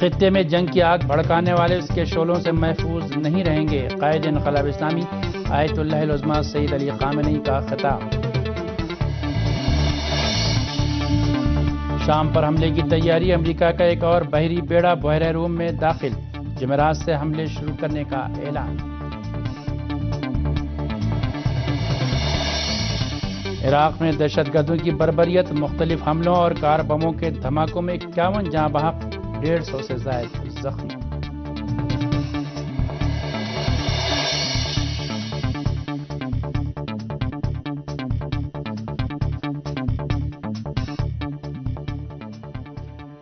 خطے میں جنگ کی آگ بھڑکانے والے اس کے شعلوں سے محفوظ نہیں رہیں گے، قائد انقلاب اسلامی آیت اللہ العظمیٰ سید علی خامنئی کا خطاب۔ شام پر حملے کی تیاری، امریکہ کا ایک اور بحری بیڑا بحیرہ روم میں داخل، جمعرات سے حملے شروع کرنے کا اعلان۔ عراق میں دہشت گردوں کی بربریت، مختلف حملوں اور کار بموں کے دھماکوں میں 51 جاں بحق، 150 سے زائد زخمی۔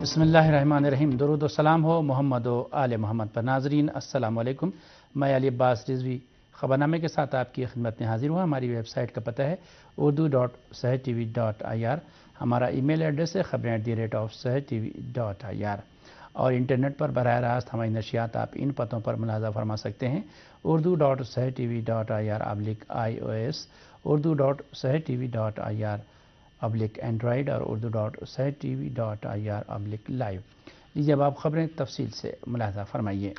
بسم اللہ الرحمن الرحیم، درود و سلام ہو محمد و آل محمد پر۔ ناظرین السلام علیکم، میں علی عباس رضوی خبر نامے کے ساتھ آپ کی خدمت میں حاضر ہوا۔ ہماری ویب سائٹ کا پتہ ہے urdu.sahartv.ir، ہمارا ای میل ایڈریس ہے khabarein@sahartv.ir، اور انٹرنیٹ پر براہ راست ہماری نشریات آپ ان پتوں پر ملاحظہ فرما سکتے ہیں: urdu.sahartv.ir/iOS، urdu.sahartv.ir/Android اور urdu.sahartv.ir/live۔ لیجیے اب آپ خبریں تفصیل سے ملاحظہ فرمائیے۔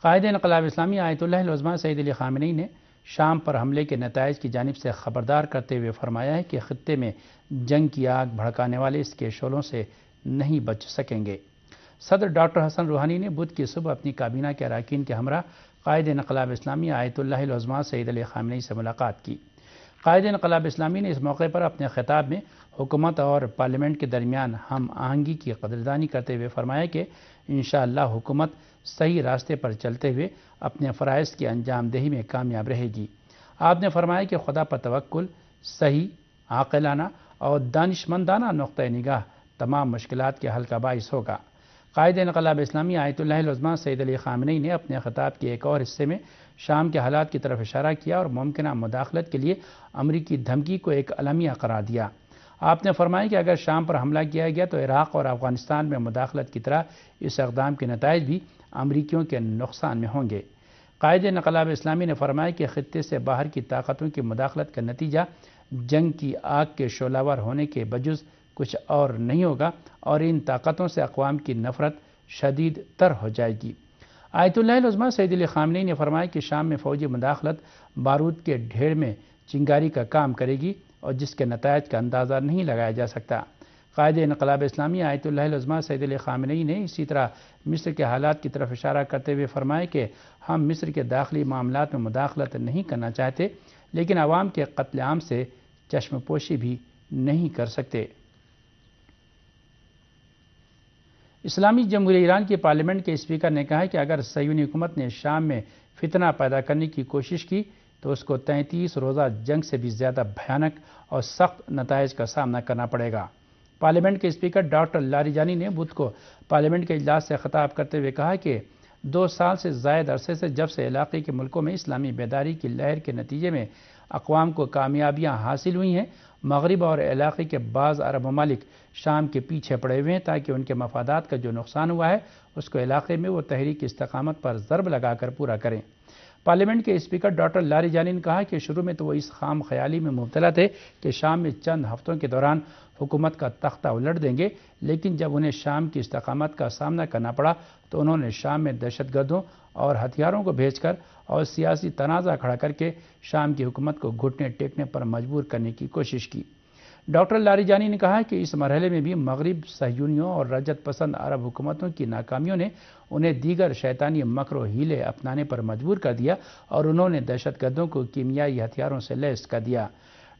قائد انقلاب اسلامی آیت اللہ العظمیٰ سید علی خامنئی نے شام پر حملے کے نتائج کی جانب سے خبردار کرتے ہوئے فرمایا ہے کہ خطے میں جنگ کی آگ بھڑکانے والے اس کے شعلوں سے نہیں بچ سکیں گے۔ صدر ڈاکٹر حسن روحانی نے بدھ کی صبح اپنی کابینہ کے اراکین کے ہمراہ قائد انقلاب اسلامی آیت اللہ العظمیٰ سید علی خامنئی سے ملاقات کی۔ قائد انقلاب اسلامی نے اس موقع پر اپنے خطاب میں حکومت اور پارلیمنٹ کے درمیان ہم آہنگی کی قدردانی کرتے ہوئے فرمایا کہ انشاءاللہ حکومت صحیح راستے پر چلتے ہوئے اپنے فرائض کی انجام دہی میں کامیاب رہے گی۔ آپ نے فرمایا کہ خدا پر توکل صحیح، عاقلانہ اور دانشمندانہ نقطہ نگاہ تمام مشکلات کے حل کا باعث ہوگا۔ قائد انقلاب اسلامی آیت اللہ العظمیٰ سید علی خامنئی نے اپنے خطاب کے ایک اور حصے میں شام کے حالات کی طرف اشارہ کیا اور ممکنہ مداخلت کے لیے امریکی دھمکی کو ایک المیہ قرار دیا۔ آپ نے فرمایا کہ اگر شام پر حملہ کیا گیا تو عراق اور افغانستان میں مداخلت کی طرح اس اقدام کے نتائج بھی امریکیوں کے نقصان میں ہوں گے۔ قائد انقلاب اسلامی نے فرمایا کہ خطے سے باہر کی طاقتوں کی مداخلت کا نتیجہ جنگ کی آگ کے شعلہ ور ہونے کے بجز کچھ اور نہیں ہوگا اور ان طاقتوں سے اقوام کی نفرت شدید تر ہو جائے گی۔ آیت اللہ العظمیٰ سید علی خامنئی نے فرمایا کہ شام میں فوجی مداخلت بارود کے ڈھیر میں چنگاری کا کام کرے گی اور جس کے نتائج کا اندازہ نہیں لگایا جا سکتا۔ قائد انقلاب اسلامی آیت اللہ العظمیٰ سید علی خامنئی نے اسی طرح مصر کے حالات کی طرف اشارہ کرتے ہوئے فرمایا کہ ہم مصر کے داخلی معاملات میں مداخلت نہیں کرنا چاہتے، لیکن عوام کے قتل عام سے چشم پوشی بھی نہیں کر سکتے۔ اسلامی جمہوریہ ایران کی پارلیمنٹ کے اسپیکر نے کہا کہ اگر صہیونی حکومت نے شام میں فتنہ پیدا کرنے کی کوشش کی تو اس کو 33 روزہ جنگ سے بھی زیادہ بھیانک اور سخت نتائج کا سامنا کرنا پڑے گا۔ پارلیمنٹ کے اسپیکر ڈاکٹر لاریجانی نے بدھ کو پارلیمنٹ کے اجلاس سے خطاب کرتے ہوئے کہا کہ 2 سال سے زائد عرصے سے جب سے علاقے کے ملکوں میں اسلامی بیداری کی لہر کے نتیجے میں اقوام کو کامیابیاں حاصل ہوئی ہیں، مغرب اور علاقے کے بعض عرب ممالک شام کے پیچھے پڑے ہوئے ہیں تاکہ ان کے مفادات کا جو نقصان ہوا ہے اس کو علاقے میں وہ تحریک استقامت پر ضرب لگا کر پورا کریں۔ پارلیمنٹ کے اسپیکر ڈاکٹر لاریجانی نے کہا کہ شروع میں تو وہ اس خام خیالی میں مبتلا تھے کہ شام میں چند ہفتوں کے دوران حکومت کا تختہ الٹ دیں گے، لیکن جب انہیں شام کی استقامت کا سامنا کرنا پڑا تو انہوں نے شام میں دہشت گردوں اور ہتھیاروں کو بھیج کر اور سیاسی تنازع کھڑا کر کے شام کی حکومت کو گھٹنے ٹیکنے پر مجبور کرنے کی کوشش کی۔ ڈاکٹر لاریجانی نے کہا کہ اس مرحلے میں بھی مغرب، صہیونیوں اور رجت پسند عرب حکومتوں کی ناکامیوں نے انہیں دیگر شیطانی مکر و حیلے اپنانے پر مجبور کر دیا اور انہوں نے دہشت گردوں کو کیمیائی ہتھیاروں سے لیس کر دیا۔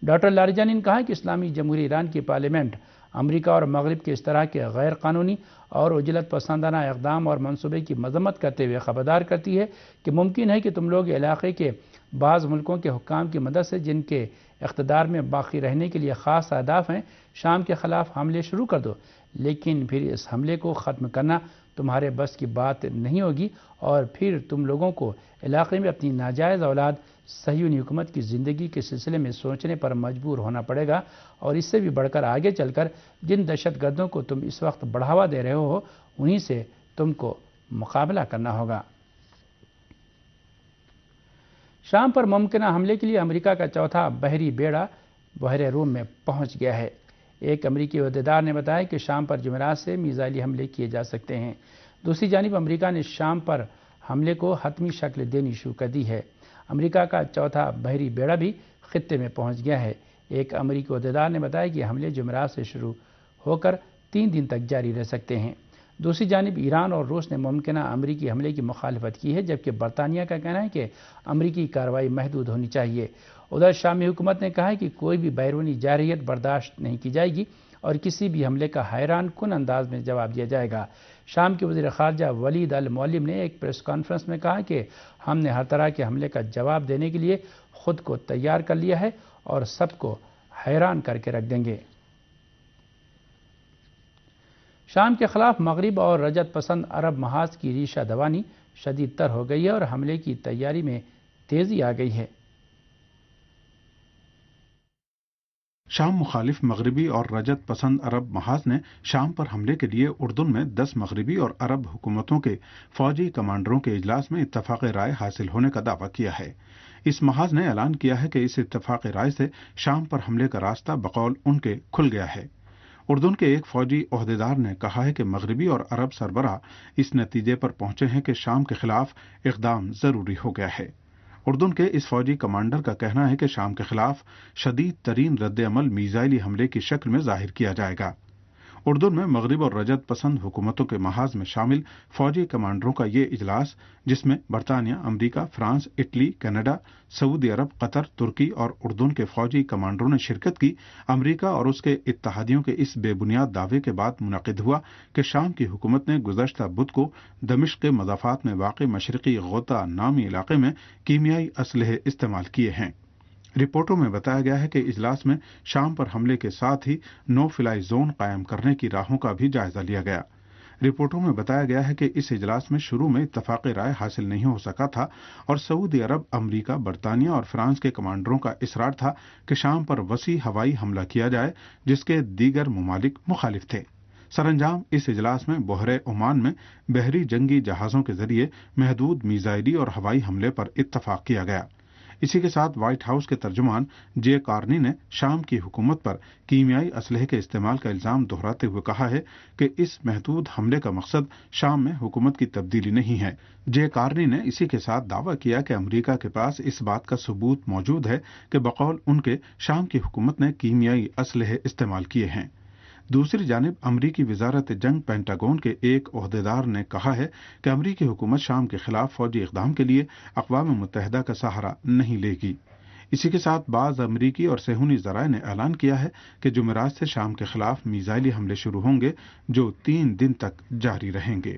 ڈاکٹر لاریجانی نے کہا کہ اسلامی جمہوریہ ایران کی پارلیمنٹ امریکہ اور مغرب کے اس طرح کے غیر قانونی اور عجلت پسندانہ اقدام اور منصوبے کی مذمت کرتے ہوئے خبردار کرتی ہے کہ ممکن ہے کہ تم لوگ علاقے کے بعض ملکوں کے حکام کی مدد سے جن کے اقتدار میں باقی رہنے کے لیے خاص اہداف ہیں شام کے خلاف حملے شروع کر دو، لیکن پھر اس حملے کو ختم کرنا تمہارے بس کی بات نہیں ہوگی اور پھر تم لوگوں کو علاقے میں اپنی ناجائز اولاد صہیونی حکومت کی زندگی کے سلسلے میں سوچنے پر مجبور ہونا پڑے گا اور اس سے بھی بڑھ کر آگے چل کر جن دہشت گردوں کو تم اس وقت بڑھاوا دے رہے ہو انہی سے تم کو مقابلہ کرنا ہوگا۔ شام پر ممکنہ حملے کے لیے امریکہ کا چوتھا بحری بیڑا بحیرہ روم میں پہنچ گیا ہے۔ ایک امریکی عہدیدار نے بتایا کہ شام پر جمعرات سے میزائلی حملے کیے جا سکتے ہیں۔ دوسری جانب امریکہ نے شام پر حملے کو حتمی شکل دینی شروع کر دی ہے۔ امریکہ کا چوتھا بحری بیڑا بھی خطے میں پہنچ گیا ہے۔ ایک امریکی عہدیدار نے بتایا کہ حملے جمعرات سے شروع ہو کر 3 دن تک جاری رہ سکتے ہیں۔ دوسری جانب ایران اور روس نے ممکنہ امریکی حملے کی مخالفت کی ہے، جبکہ برطانیہ کا کہنا ہے کہ امریکی کارروائی محدود ہونی چاہیے۔ ادھر شامی حکومت نے کہا ہے کہ کوئی بھی بیرونی جارحیت برداشت نہیں کی جائے گی اور کسی بھی حملے کا حیران کن انداز میں جواب دیا جائے گا۔ شام کے وزیر خارجہ ولید المعلم نے ایک پریس کانفرنس میں کہا کہ ہم نے ہر طرح کے حملے کا جواب دینے کے لیے خود کو تیار کر لیا ہے اور سب کو حیران کر کے رکھ دیں گے۔ شام کے خلاف مغرب اور رجعت پسند عرب محاذ کی ریشہ دوانی شدید تر ہو گئی ہے اور حملے کی تیاری میں تیزی آ گئی ہے۔ شام مخالف مغربی اور رجعت پسند عرب محاذ نے شام پر حملے کے لیے اردن میں 10 مغربی اور عرب حکومتوں کے فوجی کمانڈروں کے اجلاس میں اتفاق رائے حاصل ہونے کا دعویٰ کیا ہے۔ اس محاذ نے اعلان کیا ہے کہ اس اتفاق رائے سے شام پر حملے کا راستہ بقول ان کے کھل گیا ہے۔ اردن کے ایک فوجی عہدیدار نے کہا ہے کہ مغربی اور عرب سربراہ اس نتیجے پر پہنچے ہیں کہ شام کے خلاف اقدام ضروری ہو گیا ہے۔ اردن کے اس فوجی کمانڈر کا کہنا ہے کہ شام کے خلاف شدید ترین رد عمل میزائلی حملے کی شکل میں ظاہر کیا جائے گا۔ اردن میں مغرب اور رجعت پسند حکومتوں کے محاذ میں شامل فوجی کمانڈروں کا یہ اجلاس، جس میں برطانیہ، امریکہ، فرانس، اٹلی، کینیڈا، سعودی عرب، قطر، ترکی اور اردن کے فوجی کمانڈروں نے شرکت کی، امریکہ اور اس کے اتحادیوں کے اس بے بنیاد دعوے کے بعد منعقد ہوا کہ شام کی حکومت نے گزشتہ بدھ کو دمشق کے مضافات میں واقع مشرقی غوطہ نامی علاقے میں کیمیائی اسلحے استعمال کیے ہیں۔ رپورٹوں میں بتایا گیا ہے کہ اجلاس میں شام پر حملے کے ساتھ ہی نو فلائی زون قائم کرنے کی راہوں کا بھی جائزہ لیا گیا۔ رپورٹوں میں بتایا گیا ہے کہ اس اجلاس میں شروع میں اتفاق رائے حاصل نہیں ہو سکا تھا اور سعودی عرب، امریکہ، برطانیہ اور فرانس کے کمانڈروں کا اصرار تھا کہ شام پر وسیع ہوائی حملہ کیا جائے، جس کے دیگر ممالک مخالف تھے۔ سر انجام اس اجلاس میں بحیرہ عمان میں بحری جنگی جہازوں کے ذریعے محدود میزائلی اور ہوائی حملے پر اتفاق کیا گیا۔ اسی کے ساتھ وائٹ ہاؤس کے ترجمان جے کارنی نے شام کی حکومت پر کیمیائی اسلحے کے استعمال کا الزام دہراتے ہوئے کہا ہے کہ اس محدود حملے کا مقصد شام میں حکومت کی تبدیلی نہیں ہے۔ جے کارنی نے اسی کے ساتھ دعویٰ کیا کہ امریکہ کے پاس اس بات کا ثبوت موجود ہے کہ بقول ان کے شام کی حکومت نے کیمیائی اسلحے استعمال کیے ہیں۔ دوسری جانب امریکی وزارت جنگ پینٹاگون کے ایک عہدیدار نے کہا ہے کہ امریکی حکومت شام کے خلاف فوجی اقدام کے لیے اقوام متحدہ کا سہارا نہیں لے گی۔ اسی کے ساتھ بعض امریکی اور صہیونی ذرائع نے اعلان کیا ہے کہ جمعرات سے شام کے خلاف میزائلی حملے شروع ہوں گے جو 3 دن تک جاری رہیں گے۔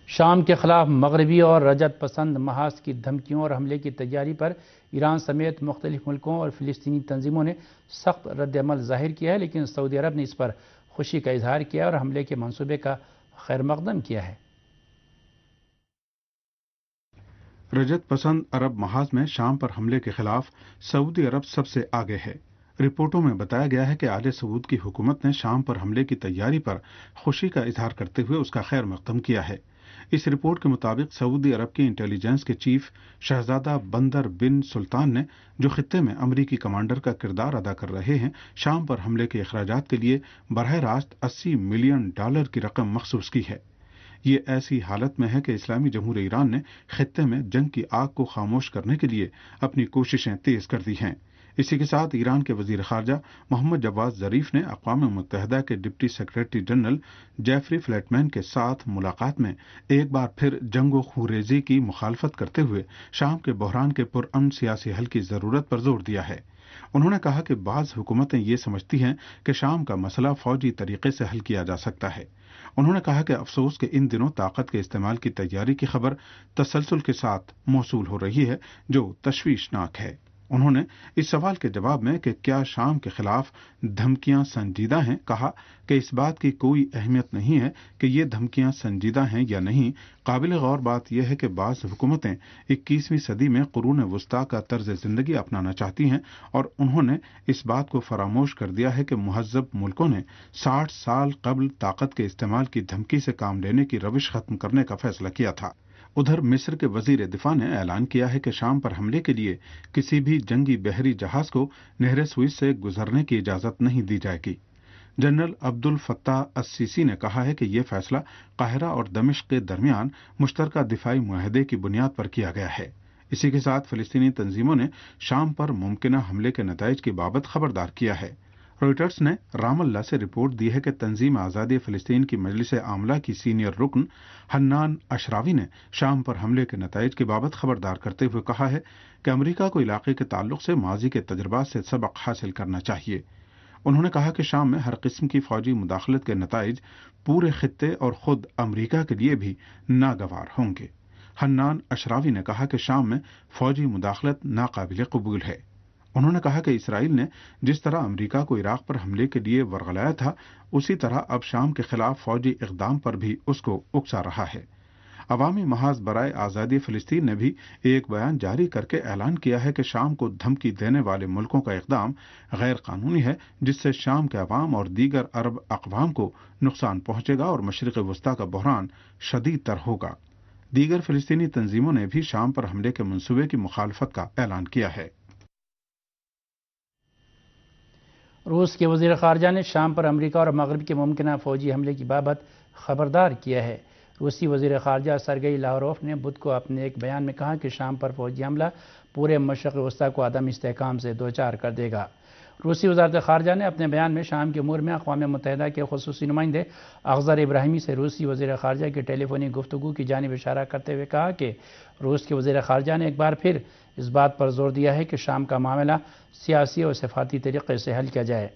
شام کے خلاف مغربی اور رجعت پسند محاذ کی دھمکیوں اور حملے کی تیاری پر ایران سمیت مختلف ملکوں اور فلسطینی تنظیموں نے سخت رد عمل ظاہر کیا ہے، لیکن سعودی عرب نے اس پر خوشی کا اظہار کیا اور حملے کے منصوبے کا خیر مقدم کیا ہے۔ رجعت پسند عرب محاذ میں شام پر حملے کے خلاف سعودی عرب سب سے آگے ہے۔ رپورٹوں میں بتایا گیا ہے کہ آل سعود کی حکومت نے شام پر حملے کی تیاری پر خوشی کا اظہار کرتے ہوئے اس کا خیر مقدم کیا ہے۔ اس رپورٹ کے مطابق سعودی عرب کی انٹیلیجنس کے چیف شہزادہ بندر بن سلطان نے، جو خطے میں امریکی کمانڈر کا کردار ادا کر رہے ہیں، شام پر حملے کے اخراجات کے لیے براہ راست $80 ملین کی رقم مخصوص کی ہے۔ یہ ایسی حالت میں ہے کہ اسلامی جمہوریہ ایران نے خطے میں جنگ کی آگ کو خاموش کرنے کے لیے اپنی کوششیں تیز کر دی ہیں۔ اسی کے ساتھ ایران کے وزیر خارجہ محمد جواد ظریف نے اقوام متحدہ کے ڈپٹی سیکریٹری جنرل جیفری فلیٹمین کے ساتھ ملاقات میں ایک بار پھر جنگ و خوریزی کی مخالفت کرتے ہوئے شام کے بحران کے پرامن سیاسی حل کی ضرورت پر زور دیا ہے۔ انہوں نے کہا کہ بعض حکومتیں یہ سمجھتی ہیں کہ شام کا مسئلہ فوجی طریقے سے حل کیا جا سکتا ہے۔ انہوں نے کہا کہ افسوس کہ ان دنوں طاقت کے استعمال کی تیاری کی خبر تسلسل کے ساتھ موصول ہو رہی ہے، جو تشویشناک ہے۔ انہوں نے اس سوال کے جواب میں کہ کیا شام کے خلاف دھمکیاں سنجیدہ ہیں، کہا کہ اس بات کی کوئی اہمیت نہیں ہے کہ یہ دھمکیاں سنجیدہ ہیں یا نہیں۔ قابل غور بات یہ ہے کہ بعض حکومتیں 21ویں صدی میں قرون وسطیٰ کا طرز زندگی اپنانا چاہتی ہیں اور انہوں نے اس بات کو فراموش کر دیا ہے کہ مہذب ملکوں نے 60 سال قبل طاقت کے استعمال کی دھمکی سے کام لینے کی روش ختم کرنے کا فیصلہ کیا تھا۔ ادھر مصر کے وزیر دفاع نے اعلان کیا ہے کہ شام پر حملے کے لیے کسی بھی جنگی بحری جہاز کو نہر سوئس سے گزرنے کی اجازت نہیں دی جائے گی۔ جنرل عبد الفتاح السیسی نے کہا ہے کہ یہ فیصلہ قاہرہ اور دمشق کے درمیان مشترکہ دفاعی معاہدے کی بنیاد پر کیا گیا ہے۔ اسی کے ساتھ فلسطینی تنظیموں نے شام پر ممکنہ حملے کے نتائج کی بابت خبردار کیا ہے۔ روئٹرز نے رام اللہ سے رپورٹ دی ہے کہ تنظیم آزادی فلسطین کی مجلس عاملہ کی سینئر رکن حنان اشراوی نے شام پر حملے کے نتائج کی بابت خبردار کرتے ہوئے کہا ہے کہ امریکہ کو علاقے کے تعلق سے ماضی کے تجربات سے سبق حاصل کرنا چاہیے۔ انہوں نے کہا کہ شام میں ہر قسم کی فوجی مداخلت کے نتائج پورے خطے اور خود امریکہ کے لیے بھی ناگوار ہوں گے۔ حنان اشراوی نے کہا کہ شام میں فوجی مداخلت ناقابل قبول ہے۔ انہوں نے کہا کہ اسرائیل نے جس طرح امریکہ کو عراق پر حملے کے لیے ورغلایا تھا، اسی طرح اب شام کے خلاف فوجی اقدام پر بھی اس کو اکسا رہا ہے۔ عوامی محاذ برائے آزادی فلسطین نے بھی ایک بیان جاری کر کے اعلان کیا ہے کہ شام کو دھمکی دینے والے ملکوں کا اقدام غیر قانونی ہے، جس سے شام کے عوام اور دیگر عرب اقوام کو نقصان پہنچے گا اور مشرق وسطیٰ کا بحران شدید تر ہوگا۔ دیگر فلسطینی تنظیموں نے بھی شام پر حملے کے منصوبے کی مخالفت کا اعلان کیا ہے۔ روس کے وزیر خارجہ نے شام پر امریکہ اور مغرب کے ممکنہ فوجی حملے کی بابت خبردار کیا ہے۔ روسی وزیر خارجہ سرگئی لاوروف نے بدھ کو اپنے ایک بیان میں کہا کہ شام پر فوجی حملہ پورے مشرق وسطیٰ کو عدم استحکام سے دوچار کر دے گا۔ روسی وزارت خارجہ نے اپنے بیان میں شام کے امور میں اقوام متحدہ کے خصوصی نمائندے اخضر ابراہیمی سے روسی وزیر خارجہ کی ٹیلی فونی گفتگو کی جانب اشارہ کرتے ہوئے کہا کہ روس کے وزیر خارجہ نے ایک بار پھر اس بات پر زور دیا ہے کہ شام کا معاملہ سیاسی اور سفارتی طریقے سے حل کیا جائے۔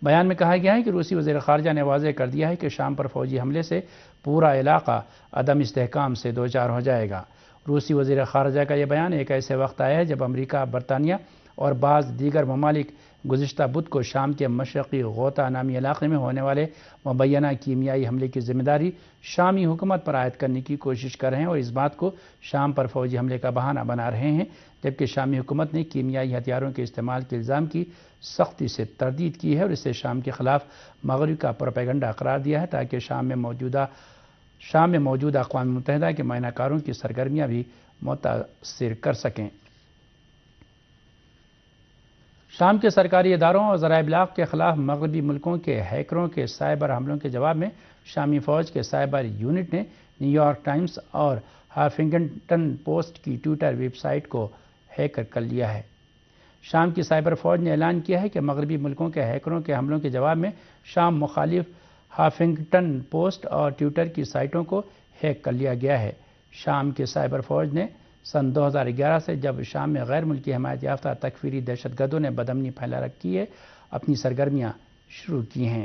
بیان میں کہا گیا ہے کہ روسی وزیر خارجہ نے واضح کر دیا ہے کہ شام پر فوجی حملے سے پورا علاقہ عدم استحکام سے دوچار ہو جائے گا۔ روسی وزیر خارجہ کا یہ بیان ایک ایسے وقت آیا ہے جب امریکہ، برطانیہ اور بعض دیگر ممالک گزشتہ بدھ کو شام کے مشرقی غوطہ نامی علاقے میں ہونے والے مبینہ کیمیائی حملے کی ذمہ داری شامی حکومت پر عائد کرنے کی کوشش کر رہے ہیں اور اس بات کو شام پر فوجی حملے کا بہانہ بنا رہے ہیں، جبکہ شامی حکومت نے کیمیائی ہتھیاروں کے استعمال کے الزام کی سختی سے تردید کی ہے اور اسے شام کے خلاف مغرب کا پروپیگنڈا قرار دیا ہے تاکہ شام میں موجود اقوام متحدہ کے معائنہ کاروں کی سرگرمیاں بھی متاثر کر سکیں۔ شام کے سرکاری اداروں اور ذرائع ابلاغ کے خلاف مغربی ملکوں کے ہیکروں کے سائبر حملوں کے جواب میں شامی فوج کے سائبر یونٹ نے نیو یارک ٹائمز اور ہافنگٹن پوسٹ کی ٹویٹر ویب سائٹ کو ہیک کر لیا ہے۔ شام کی سائبر فوج نے اعلان کیا ہے کہ مغربی ملکوں کے ہیکروں کے حملوں کے جواب میں شام مخالف ہافنگٹن پوسٹ اور ٹویٹر کی سائٹوں کو ہیک کر لیا گیا ہے۔ شام کی سائبر فوج نے سن 2011 سے جب شام میں غیر ملکی حمایت یافتہ تکفیری دہشت گردوں نے بدامنی پھیلا رکھی ہے، اپنی سرگرمیاں شروع کی ہیں۔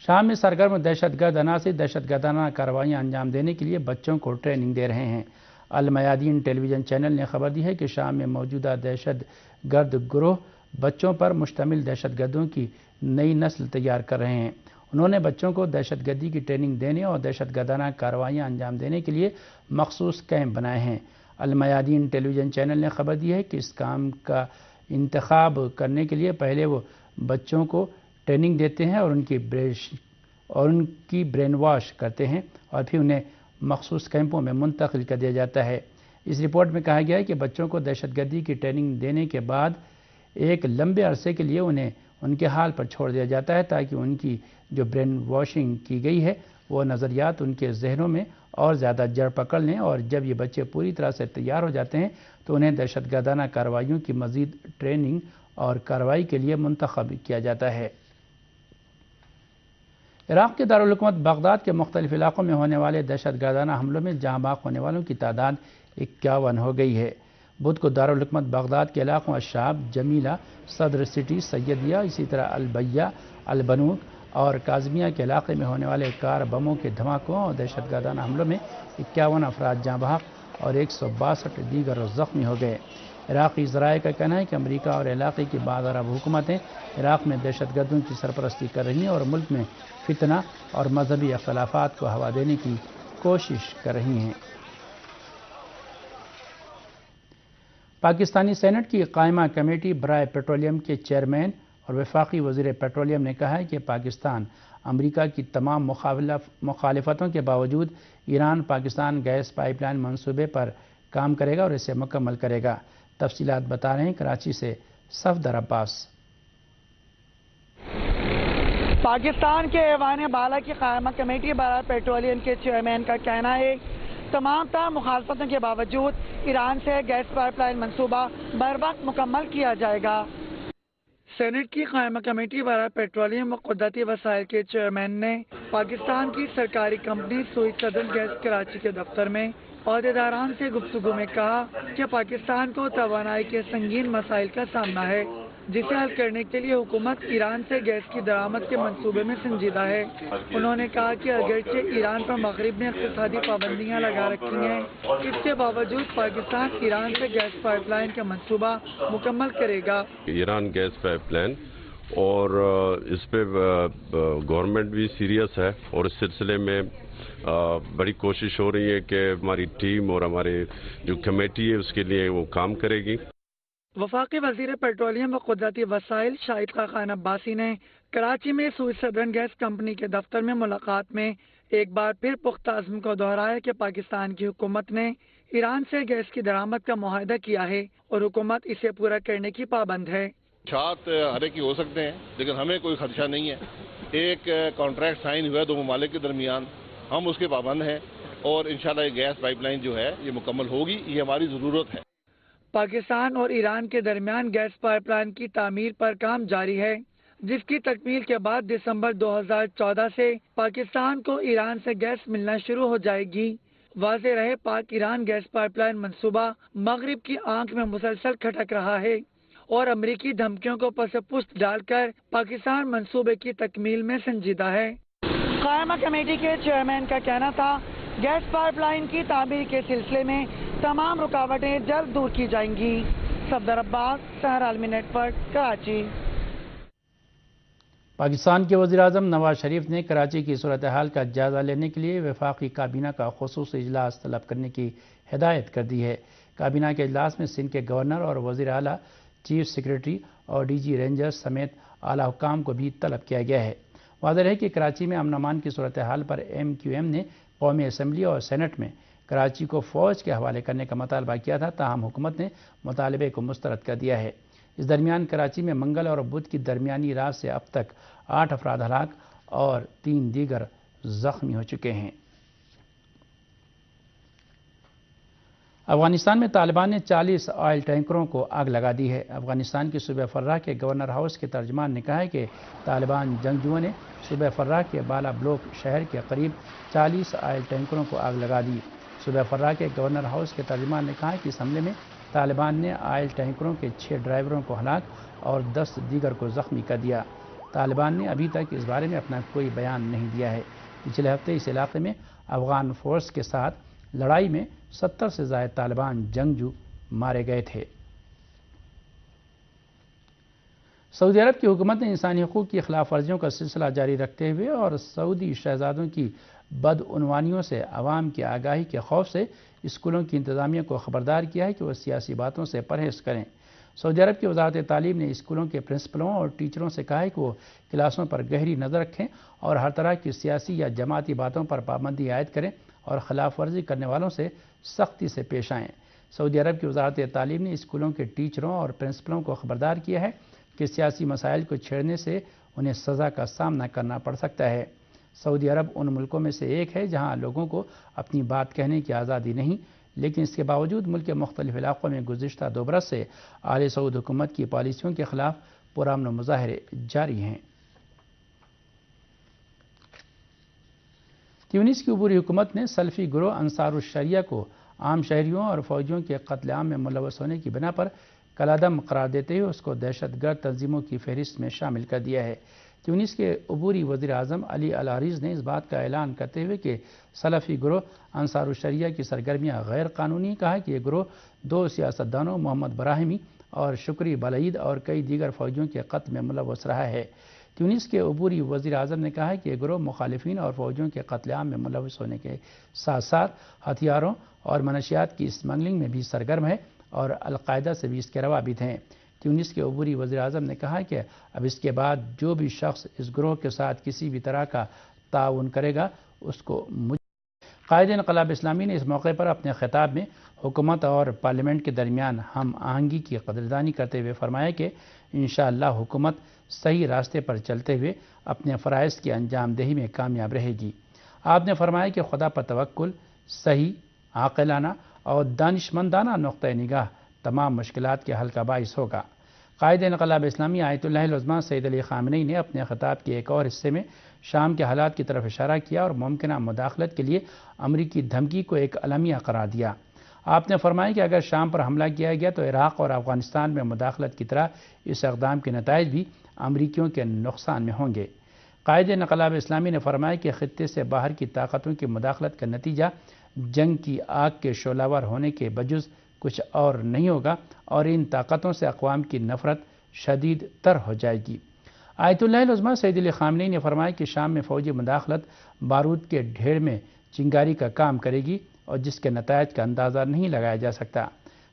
شام میں سرگرم دہشت گرد عناصر دہشت گردانہ کارروائیاں انجام دینے کے لیے بچوں کو ٹریننگ دے رہے ہیں۔ المیادین ٹیلی ویژن چینل نے خبر دی ہے کہ شام میں موجودہ دہشت گرد گروہ بچوں پر مشتمل دہشت گردوں کی نئی نسل تیار کر رہے ہیں۔ انہوں نے بچوں کو دہشت گردی کی ٹریننگ دینے اور دہشت گردانہ کارروائیاں انجام دینے کے لیے مخصوص کیمپ بنائے ہیں۔ المیادین ٹیلی ویژن چینل نے خبر دی ہے کہ اس کام کا انتخاب کرنے کے لیے پہلے وہ بچوں کو ٹریننگ دیتے ہیں اور ان کی برین واش کرتے ہیں اور پھر انہیں مخصوص کیمپوں میں منتقل کر دیا جاتا ہے۔ اس رپورٹ میں کہا گیا ہے کہ بچوں کو دہشت گردی کی ٹریننگ دینے کے بعد ایک لمبے عرصے کے لیے انہیں ان کے حال پر چھوڑ دیا جاتا ہے تاکہ ان کی جو برین واشنگ کی گئی ہے وہ نظریات ان کے ذہنوں میں اور زیادہ جڑ پکڑ لیں، اور جب یہ بچے پوری طرح سے تیار ہو جاتے ہیں تو انہیں دہشت گردانہ کارروائیوں کی مزید ٹریننگ اور کارروائی کے لیے منتخب کیا جاتا ہے۔ عراق کے دارالحکومت بغداد کے مختلف علاقوں میں ہونے والے دہشت گردانہ حملوں میں جاں بحق ہونے والوں کی تعداد 51 ہو گئی ہے۔ بدھ کو دارالحکومت بغداد کے علاقوں الشعب، جمیلہ، صدر سٹی، سیدیہ، اسی طرح البیہ، البنوک اور کاظمیہ کے علاقے میں ہونے والے کار بموں کے دھماکوں اور دہشت گردانہ حملوں میں 51 افراد جاں بحق اور 162 دیگر زخمی ہو گئے۔ عراقی ذرائع کا کہنا ہے کہ امریکہ اور علاقے کی بعض عرب حکومتیں عراق میں دہشت گردوں کی سرپرستی کر رہی ہیں اور ملک میں فتنہ اور مذہبی اختلافات کو ہوا دینے کی کوشش کر رہی ہیں۔ پاکستانی سینٹ کی قائمہ کمیٹی برائے پیٹرولیم کے چیئرمین اور وفاقی وزیر پیٹرولیم نے کہا ہے کہ پاکستان امریکہ کی تمام مخالفتوں کے باوجود Iran Pakistan gas pipe line منصوبے پر کام کرے گا اور اسے مکمل کرے گا۔ تفصیلات بتا رہے ہیں کراچی سے صفدر عباس۔ پاکستان کے ایوان بالا کی قائمہ کمیٹی برائے پیٹرولیم کے چیئرمین کا کہنا ہے تمام تر مخالفتوں کے باوجود ایران سے گیس پائپ لائن منصوبہ بر وقت مکمل کیا جائے گا۔ سینٹ کی قائمہ کمیٹی برائے پیٹرولیم و قدرتی وسائل کے چیئرمین نے پاکستان کی سرکاری company Sui southern gas Karachi کے دفتر میں عہدیداران سے گفتگو میں کہا کہ پاکستان کو توانائی کے سنگین مسائل کا سامنا ہے، جسے حل کرنے کے لیے حکومت ایران سے گیس کی درآمد کے منصوبے میں سنجیدہ ہے۔ انہوں نے کہا کہ اگرچہ ایران پر مغرب نے اقتصادی پابندیاں لگا رکھی ہیں، اس کے باوجود پاکستان ایران سے گیس پائپ لائن کا منصوبہ مکمل کرے گا۔ ایران گیس پائپ لائن اور اس پہ گورنمنٹ بھی سیریس ہے اور اس سلسلے میں بڑی کوشش ہو رہی ہے کہ ہماری ٹیم اور ہمارے جو کمیٹی ہے اس کے لیے وہ کام کرے گی۔ وفاقی وزیر پیٹرولیم و قدرتی وسائل شاہد خاقان عباسی نے کراچی میں سوئس سدرن گیس کمپنی کے دفتر میں ملاقات میں ایک بار پھر پختہ عزم کو دہرایا کہ پاکستان کی حکومت نے ایران سے گیس کی درآمد کا معاہدہ کیا ہے اور حکومت اسے پورا کرنے کی پابند ہے۔ خدشات ہر ایک کی ہو سکتے ہیں لیکن ہمیں کوئی خدشہ نہیں ہے۔ ایک کانٹریکٹ سائن ہوا ہے دو ممالک کے درمیان، ہم اس کے پابند ہیں اور انشاءاللہ یہ گیس پائپ لائن جو ہے یہ مکمل ہوگی، یہ ہماری ضرورت ہے۔ پاکستان اور ایران کے درمیان گیس پائپ لائن کی تعمیر پر کام جاری ہے، جس کی تکمیل کے بعد دسمبر 2014 سے پاکستان کو ایران سے گیس ملنا شروع ہو جائے گی۔ واضح رہے پاک ایران گیس پائپ لائن منصوبہ مغرب کی آنکھ میں مسلسل کھٹک رہا ہے اور امریکی دھمکیوں کو پس پشت ڈال کر پاکستان منصوبے کی تکمیل میں سنجیدہ ہے۔ قائمہ کمیٹی کے چیئرمین کا کہنا تھا گیس پائپ لائن کی تعمیر کے سلسلے میں تمام رکاوٹیں جلد دور کی جائیں گی۔ صفدر عباس، سحر عالمی نیٹ ورک، کراچی۔ پاکستان کے وزیر اعظم نواز شریف نے کراچی کی صورتحال کا جائزہ لینے کے لیے وفاقی کابینہ کا خصوصی اجلاس طلب کرنے کی ہدایت کر دی ہے۔ کابینہ کے اجلاس میں سندھ کے گورنر اور وزیر اعلیٰ، چیف سیکریٹری اور ڈی جی رینجرز سمیت اعلیٰ حکام کو بھی طلب کیا گیا ہے۔ واضح ہے کہ کراچی میں امن امان کی صورتحال پر ایم کیو ایم نے قومی اسمبلی اور سینٹ میں کراچی کو فوج کے حوالے کرنے کا مطالبہ کیا تھا، تاہم حکومت نے مطالبے کو مسترد کر دیا ہے۔ اس درمیان کراچی میں منگل اور بدھ کی درمیانی رات سے اب تک 8 افراد ہلاک اور 3 دیگر زخمی ہو چکے ہیں۔ افغانستان میں طالبان نے 40 آئل ٹینکروں کو آگ لگا دی ہے۔ افغانستان کے صوبہ فرح کے گورنر ہاؤس کے ترجمان نے کہا ہے کہ طالبان جنگجوؤں نے صوبہ فرح کے بالا بلوک شہر کے قریب 40 آئل ٹینکروں کو آگ لگا دی۔ صوبہ فرح کے گورنر ہاؤس کے ترجمان نے کہا کہ اس حملے میں طالبان نے آئل ٹینکروں کے 6 ڈرائیوروں کو ہلاک اور 10 دیگر کو زخمی کر دیا۔ طالبان نے ابھی تک اس بارے میں اپنا کوئی بیان نہیں دیا ہے۔ پچھلے ہفتے اس علاقے میں افغان فورس کے ساتھ لڑائی میں 70 سے زائد طالبان جنگجو مارے گئے تھے۔ سعودی عرب کی حکومت نے انسانی حقوق کی خلاف ورزیوں کا سلسلہ جاری رکھتے ہوئے اور سعودی شہزادوں کی بدعنوانیوں سے عوام کی آگاہی کے خوف سے اسکولوں کی انتظامیہ کو خبردار کیا ہے کہ وہ سیاسی باتوں سے پرہیز کریں۔ سعودی عرب کی وزارت تعلیم نے اسکولوں کے پرنسپلوں اور ٹیچروں سے کہا ہے کہ وہ کلاسوں پر گہری نظر رکھیں اور ہر طرح کی سیاسی یا جماعتی باتوں پر پابندی عائد کریں اور خلاف ورزی کرنے والوں سے سختی سے پیش آئیں۔ سعودی عرب کی وزارت تعلیم نے اسکولوں کے ٹیچروں اور پرنسپلوں کو خبردار کیا ہے کہ سیاسی مسائل کو چھیڑنے سے انہیں سزا کا سامنا کرنا پڑ سکتا ہے۔ سعودی عرب ان ملکوں میں سے ایک ہے جہاں لوگوں کو اپنی بات کہنے کی آزادی نہیں، لیکن اس کے باوجود ملک کے مختلف علاقوں میں گزشتہ 2 برس سے آل سعود حکومت کی پالیسیوں کے خلاف پرامن مظاہرے جاری ہیں۔ تیونس کی عبوری حکومت نے سلفی گروہ انصار الشریعہ کو عام شہریوں اور فوجیوں کے قتل عام میں ملوث ہونے کی بنا پر کالعدم قرار دیتے ہوئے اس کو دہشت گرد تنظیموں کی فہرست میں شامل کر دیا ہے۔ تیونس کے عبوری وزیر اعظم علی العریض نے اس بات کا اعلان کرتے ہوئے کہ سلفی گروہ انصار الشریعہ کی سرگرمیاں غیر قانونی کہا کہ یہ گروہ 2 سیاستدانوں محمد براہمی اور شکری بلعید اور کئی دیگر فوجیوں کے قتل میں ملوث رہا ہے۔ تیونس کے عبوری وزیر اعظم نے کہا کہ یہ گروہ مخالفین اور فوجیوں کے قتل عام میں ملوث ہونے کے ساتھ ساتھ ہتھیاروں اور منشیات کی اسمگلنگ میں بھی سرگرم ہے اور القاعدہ سے بھی اس کے روابط ہیں۔ تیونس کے عبوری وزیر اعظم نے کہا کہ اب اس کے بعد جو بھی شخص اس گروہ کے ساتھ کسی بھی طرح کا تعاون کرے گا اس کو قائد انقلاب اسلامی نے اس موقع پر اپنے خطاب میں حکومت اور پارلیمنٹ کے درمیان ہم آہنگی کی قدردانی کرتے ہوئے فرمایا کہ انشاءاللہ حکومت صحیح راستے پر چلتے ہوئے اپنے فرائض کی انجام دہی میں کامیاب رہے گی۔ آپ نے فرمایا کہ خدا پر توکل صحیح، عاقلانہ اور دانشمندانہ نقطہ نگاہ تمام مشکلات کے حل کا باعث ہوگا۔ قائد انقلاب اسلامی آیت اللہ العظمہ سید علی خامنئی نے اپنے خطاب کے ایک اور حصے میں شام کے حالات کی طرف اشارہ کیا اور ممکنہ مداخلت کے لیے امریکی دھمکی کو ایک المیہ قرار دیا۔ آپ نے فرمایا کہ اگر شام پر حملہ کیا گیا تو عراق اور افغانستان میں مداخلت کی طرح اس اقدام کے نتائج بھی امریکیوں کے نقصان میں ہوں گے۔ قائد انقلاب اسلامی نے فرمایا کہ خطے سے باہر کی طاقتوں کی مداخلت کا نتیجہ جنگ کی آگ کے شعلہ ور ہونے کے بجز کچھ اور نہیں ہوگا اور ان طاقتوں سے اقوام کی نفرت شدید تر ہو جائے گی۔ آیت اللہ العظمہ سید علی خامنئی نے فرمایا کہ شام میں فوجی مداخلت بارود کے ڈھیر میں چنگاری کا کام کرے گی اور جس کے نتائج کا اندازہ نہیں لگایا جا سکتا۔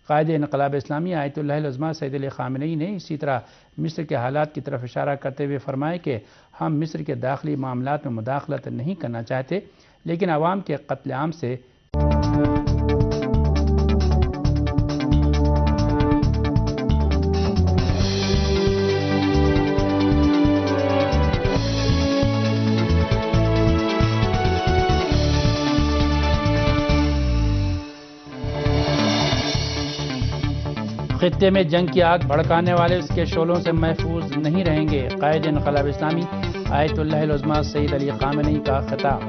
قائد انقلاب اسلامی آیت اللہ العظمہ سید علی خامنئی نے اسی طرح مصر کے حالات کی طرف اشارہ کرتے ہوئے فرمایا کہ ہم مصر کے داخلی معاملات میں مداخلت نہیں کرنا چاہتے، لیکن عوام کے قتل عام سے خطے میں جنگ کی آگ بھڑکانے والے اس کے شعلوں سے محفوظ نہیں رہیں گے۔ قائد انقلاب اسلامی آیت اللہ العظمہ سید علی خامنئی کا خطاب۔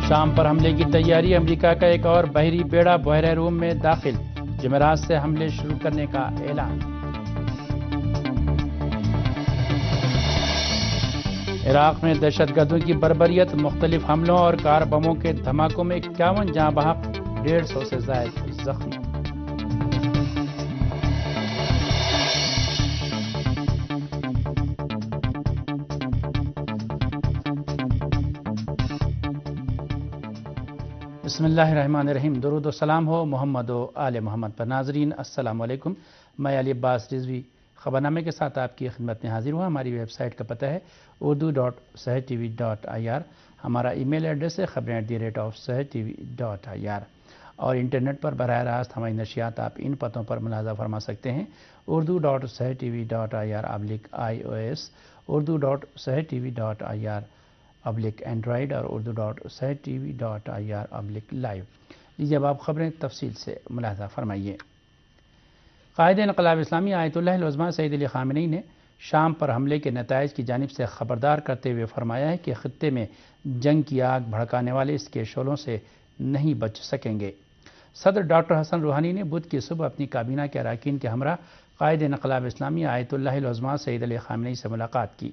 شام پر حملے کی تیاری، امریکہ کا ایک اور بحری بیڑا بحیرہ روم میں داخل، جمعرات سے حملے شروع کرنے کا اعلان۔ عراق میں دہشت گردوں کی بربریت، مختلف حملوں اور کار بموں کے دھماکوں میں 51 جاں بحق، 150 سے زائد زخمی۔ بسم اللہ الرحمن الرحیم، درود و سلام ہو محمد و آل محمد پر۔ ناظرین السلام علیکم، میں علی عباس رضوی خبرنامے کے ساتھ آپ کی خدمت میں حاضر ہوں۔ ہماری ویب سائٹ کا پتہ ہے urdu.sahartv.ir، ہمارا ای میل ایڈریس ہے khabarein@sahartv.ir، اور انٹرنیٹ پر براہ راست ہماری نشریات آپ ان پتوں پر ملاحظہ فرما سکتے ہیں: urdu.sahartv.ir/iOS، urdu.sahartv.ir/Android اور urdu.sahartv.ir/live۔ لیجیے اب آپ خبریں تفصیل سے ملاحظہ فرمائیے۔ قائد انقلاب اسلامی آیت اللہ العظمہ سید علی خامنئی نے شام پر حملے کے نتائج کی جانب سے خبردار کرتے ہوئے فرمایا ہے کہ خطے میں جنگ کی آگ بھڑکانے والے اس کے شعلوں سے نہیں بچ سکیں گے۔ صدر ڈاکٹر حسن روحانی نے بدھ کی صبح اپنی کابینہ کے اراکین کے ہمراہ قائد انقلاب اسلامی آیت اللہ العظمہ سید علی خامنئی سے ملاقات کی۔